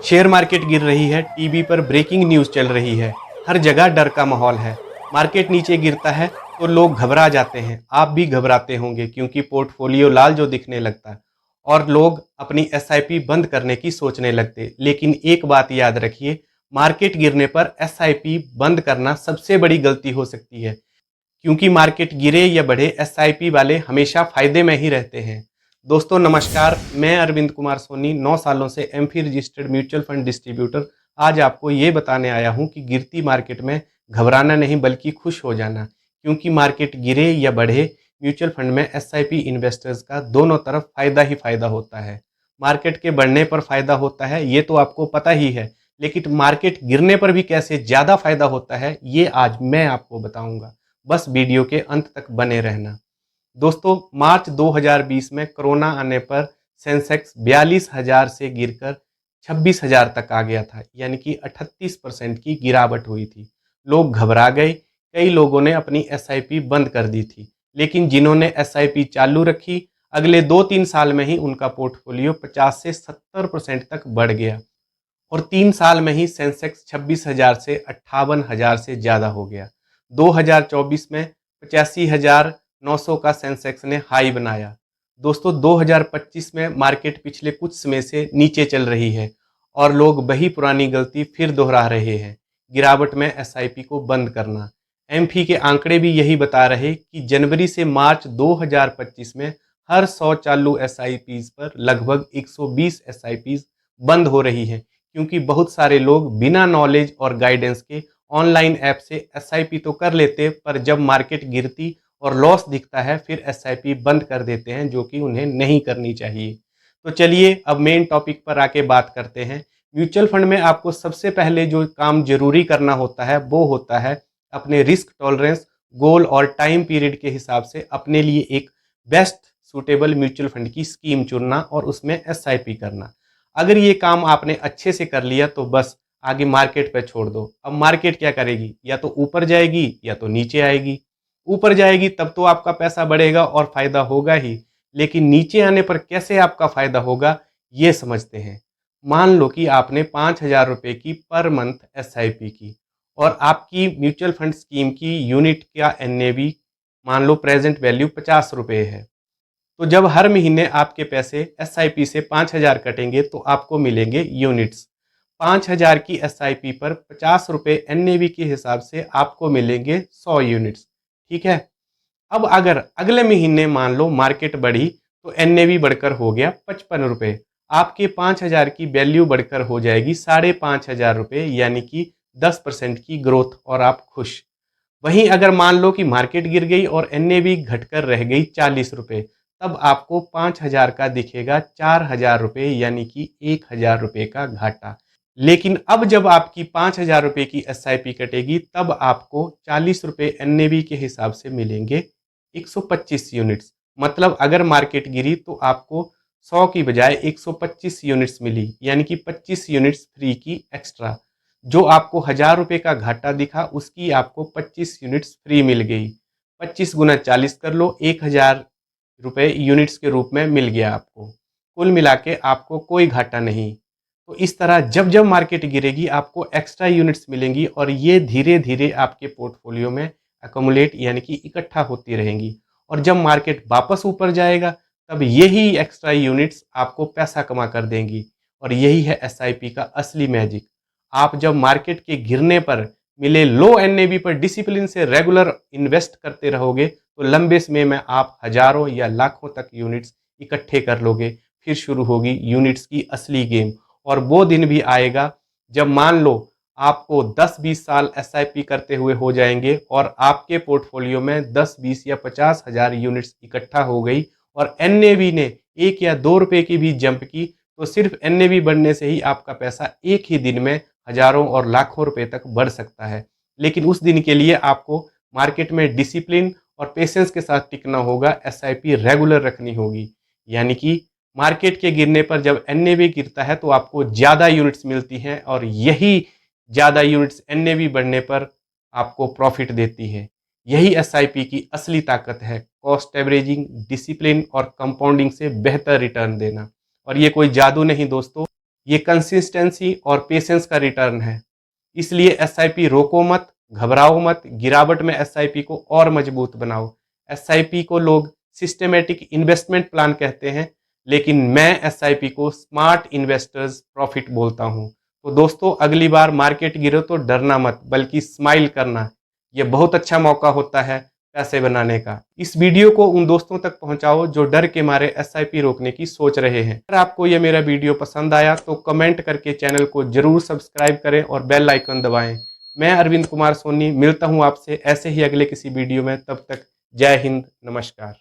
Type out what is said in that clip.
Share market गिर रही है, टीवी पर ब्रेकिंग न्यूज़ चल रही है, हर जगह डर का माहौल है। मार्केट नीचे गिरता है तो लोग घबरा जाते हैं। आप भी घबराते होंगे क्योंकि पोर्टफोलियो लाल जो दिखने लगता है और लोग अपनी एसआईपी बंद करने की सोचने लगते। लेकिन एक बात याद रखिए, मार्केट गिरने पर एसआईपी बंद करना सबसे बड़ी गलती हो सकती है, क्योंकि मार्केट गिरे या बढ़े एसआईपी वाले हमेशा फायदे में ही रहते हैं। दोस्तों नमस्कार, मैं अरविंद कुमार सोनी 9 सालों से AMFI registered mutual fund distributor आज आपको ये बताने आया हूँ कि गिरती मार्केट में घबराना नहीं बल्कि खुश हो जाना, क्योंकि मार्केट गिरे या बढ़े म्यूचुअल फंड में एसआईपी इन्वेस्टर्स का दोनों तरफ फायदा ही फायदा होता है। मार्केट के बढ़ने पर फायदा होता है ये तो आपको पता ही है, लेकिन मार्केट गिरने पर भी कैसे ज़्यादा फायदा होता है ये आज मैं आपको बताऊंगा। बस वीडियो के अंत तक बने रहना। दोस्तों मार्च 2020 में कोरोना आने पर सेंसेक्स 42,000 से गिरकर 26,000 तक आ गया था, यानी कि 38% की गिरावट हुई थी। लोग घबरा गए, कई लोगों ने अपनी एसआईपी बंद कर दी थी, लेकिन जिन्होंने एसआईपी चालू रखी अगले 2-3 साल में ही उनका पोर्टफोलियो 50 से 70% तक बढ़ गया और 3 साल में ही सेंसेक्स 26,000 से 58,000 से ज़्यादा हो गया। 2024 में 85,900 का सेंसेक्स ने हाई बनाया। दोस्तों 2025 में मार्केट पिछले कुछ समय से नीचे चल रही है और लोग वही पुरानी गलती फिर दोहरा रहे हैं, गिरावट में एसआईपी को बंद करना। एमफी के आंकड़े भी यही बता रहे कि जनवरी से मार्च 2025 में हर 100 चालू एसआईपीज पर लगभग 120 एसआईपीज बंद हो रही हैं, क्योंकि बहुत सारे लोग बिना नॉलेज और गाइडेंस के ऑनलाइन ऐप से एसआईपी तो कर लेते, पर जब मार्केट गिरती और लॉस दिखता है फिर एसआईपी बंद कर देते हैं, जो कि उन्हें नहीं करनी चाहिए। तो चलिए अब मेन टॉपिक पर आके बात करते हैं। म्यूचुअल फंड में आपको सबसे पहले जो काम जरूरी करना होता है वो होता है अपने रिस्क टॉलरेंस, गोल और टाइम पीरियड के हिसाब से अपने लिए एक बेस्ट सूटेबल म्यूचुअल फंड की स्कीम चुनना और उसमें एसआईपी करना। अगर ये काम आपने अच्छे से कर लिया तो बस आगे मार्केट पे छोड़ दो। अब मार्केट क्या करेगी, या तो ऊपर जाएगी या तो नीचे आएगी। ऊपर जाएगी तब तो आपका पैसा बढ़ेगा और फायदा होगा ही, लेकिन नीचे आने पर कैसे आपका फायदा होगा ये समझते हैं। मान लो कि आपने 5,000 रुपये की पर मंथ एसआईपी की और आपकी म्यूचुअल फंड स्कीम की यूनिट का एनएवी मान लो प्रेजेंट वैल्यू 50 रुपये है। तो जब हर महीने आपके पैसे एसआईपी से 5,000 कटेंगे तो आपको मिलेंगे यूनिट्स। 5,000 की एसआईपी पर 50 रुपये एनएवी के हिसाब से आपको मिलेंगे 100 यूनिट्स। ठीक है। अब अगर अगले महीने मान लो मार्केट बढ़ी तो एनएवी बढ़कर हो गया 55 रुपये। आपके 5,000 की वैल्यू बढ़कर हो जाएगी 5,500 रुपये, यानी कि 10% की ग्रोथ और आप खुश। वहीं अगर मान लो कि मार्केट गिर गई और एनएवी घटकर रह गई 40 रुपये, तब आपको 5,000 का दिखेगा 4,000 रुपये, यानी कि 1,000 रुपये का घाटा। लेकिन अब जब आपकी 5,000 रुपये की एसआईपी कटेगी तब आपको 40 रुपये एनएवी के हिसाब से मिलेंगे 125 यूनिट्स। मतलब अगर मार्केट गिरी तो आपको 100 की बजाय 125 यूनिट्स मिली, यानी कि 25 यूनिट्स फ्री की एक्स्ट्रा। जो आपको 1,000 रुपये का घाटा दिखा उसकी आपको 25 यूनिट्स फ्री मिल गई। 25 गुना 40 कर लो, 1,000 रुपये यूनिट्स के रूप में मिल गया आपको। कुल मिला के आपको कोई घाटा नहीं। तो इस तरह जब जब मार्केट गिरेगी आपको एक्स्ट्रा यूनिट्स मिलेंगी और ये धीरे धीरे आपके पोर्टफोलियो में अकोमुलेट यानी कि इकट्ठा होती रहेंगी, और जब मार्केट वापस ऊपर जाएगा तब यही एक्स्ट्रा यूनिट्स आपको पैसा कमा कर देंगी। और यही है एसआईपी का असली मैजिक। आप जब मार्केट के गिरने पर मिले लो एनएवी पर डिसिप्लिन से रेगुलर इन्वेस्ट करते रहोगे तो लंबे समय में आप हजारों या लाखों तक यूनिट्स इकट्ठे कर लोगे। फिर शुरू होगी यूनिट्स की असली गेम। और वो दिन भी आएगा जब मान लो आपको 10-20 साल एसआईपी करते हुए हो जाएंगे और आपके पोर्टफोलियो में 10-20 या 50,000 यूनिट्स इकट्ठा हो गई और एनएवी ने 1 या 2 रुपए की भी जंप की, तो सिर्फ एनएवी बढ़ने से ही आपका पैसा एक ही दिन में हजारों और लाखों रुपए तक बढ़ सकता है। लेकिन उस दिन के लिए आपको मार्केट में डिसिप्लिन और पेशेंस के साथ टिकना होगा, एसआईपी रेगुलर रखनी होगी। यानी कि मार्केट के गिरने पर जब एनएवी गिरता है तो आपको ज़्यादा यूनिट्स मिलती हैं और यही ज़्यादा यूनिट्स एनएवी बढ़ने पर आपको प्रॉफिट देती है। यही एसआईपी की असली ताकत है, कॉस्ट एवरेजिंग, डिसिप्लिन और कंपाउंडिंग से बेहतर रिटर्न देना। और ये कोई जादू नहीं दोस्तों, ये कंसिस्टेंसी और पेशेंस का रिटर्न है। इसलिए एसआईपी रोको मत, घबराओ मत, गिरावट में एसआईपी को और मजबूत बनाओ। एसआईपी को लोग सिस्टमेटिक इन्वेस्टमेंट प्लान कहते हैं, लेकिन मैं एसआईपी को स्मार्ट इन्वेस्टर्स प्रॉफिट बोलता हूं। तो दोस्तों, अगली बार मार्केट गिरे तो डरना मत, बल्कि स्माइल करना। यह बहुत अच्छा मौका होता है पैसे बनाने का। इस वीडियो को उन दोस्तों तक पहुंचाओ जो डर के मारे एसआईपी रोकने की सोच रहे हैं। अगर आपको यह मेरा वीडियो पसंद आया तो कमेंट करके चैनल को जरूर सब्सक्राइब करें और बेल आइकन दबाएं। मैं अरविंद कुमार सोनी मिलता हूं आपसे ऐसे ही अगले किसी वीडियो में। तब तक जय हिंद, नमस्कार।